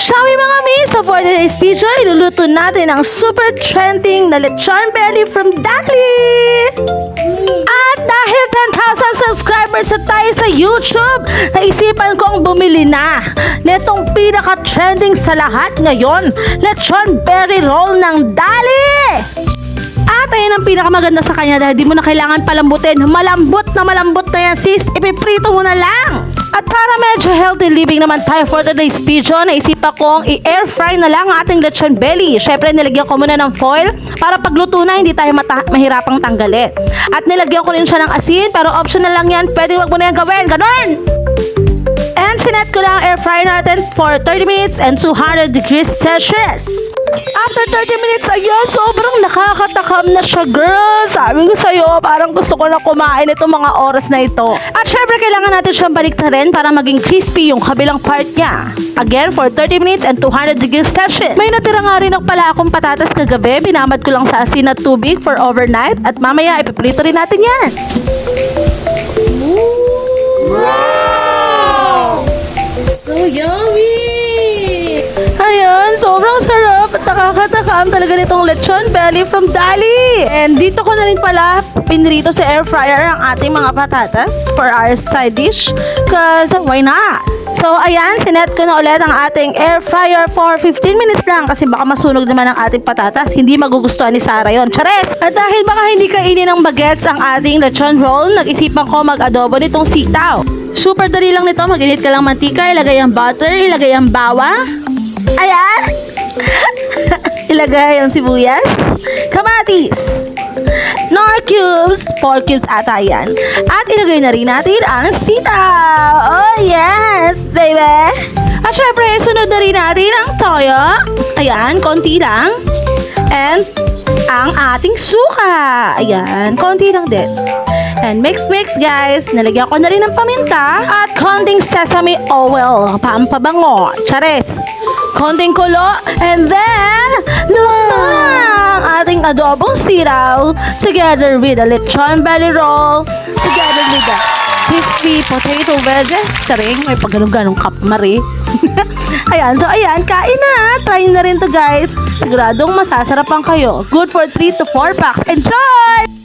Shall we mga mi? So for today's video, iluluto natin ang super trending na lechon belly from Dali! At dahil 10,000 subscribers na tayo sa YouTube, naisipan kong bumili na netong pinaka-trending sa lahat ngayon, lechon berry roll ng Dali! At ayun ang pinakamaganda sa kanya dahil di mo na kailangan palambutin. Malambot na yan sis, ipiprito mo na lang. At para medyo healthy living naman tayo for today's video, naisipan kong i-air fry na lang ang ating lechon belly. Syempre nilagyan ko muna ng foil para pagluto na hindi tayo mahirapang tanggalin. At nilagyan ko rin siya ng asin pero optional lang yan, pwede wag mo na yan gawin, ganon! And sinet ko lang air fry natin for 30 minutes and 200 degrees Celsius. After 30 minutes, ayun, sobrang nakakatakam na siya, girl. Sabi ko sa'yo, parang gusto ko na kumain itong mga oras na ito. At syempre, kailangan natin siyang baliktarin para maging crispy yung kabilang part niya. Again, for 30 minutes and 200 degrees Celsius. May natira nga rin pala akong patatas kagabi. Binamad ko lang sa asin at tubig for overnight. At mamaya, ipiprito rin natin yan. Wow! So yummy! Ayan, sobrang sarap at nakakatakam talaga nitong lechon belly from Dali. And dito ko na rin pala pinrito sa air fryer ang ating mga patatas for our side dish. Cause why not? So ayan, sinet ko na ulit ang ating air fryer for 15 minutes lang kasi baka masunog naman ang ating patatas. Hindi magugustuhan ni Sarah yon. Chares! At dahil baka hindi kainin ng bagets ang ating lechon roll, nag-isipan ko mag-adobo nitong sitaw. Super dali lang nito, mag-init ka lang mantika, ilagay ang butter, ilagay ang bawang. Ayan! Ilagay ang sibuyas, kamatis, nor cubes, 4 cubes ata yan. At ilagay na rin natin ang sitaw. Oh yes, baby! At syempre, sunod na rin natin ang toyo. Ayan, konti lang. And ang ating suka. Ayan, konti lang din. And mix guys. Nalagyan ko na rin ng paminta at konting sesame oil, pampabango. Chares! Konting kulo, and then luto ang ating adobong sitaw together with a lechon belly roll, together with the crispy potato wedges. Charing, may pagganong-ganong kapmari. Ayan, so ayan, kain na. Try na rin to guys. Siguradong masasarapan kayo. Good for 3 to 4 packs. Enjoy!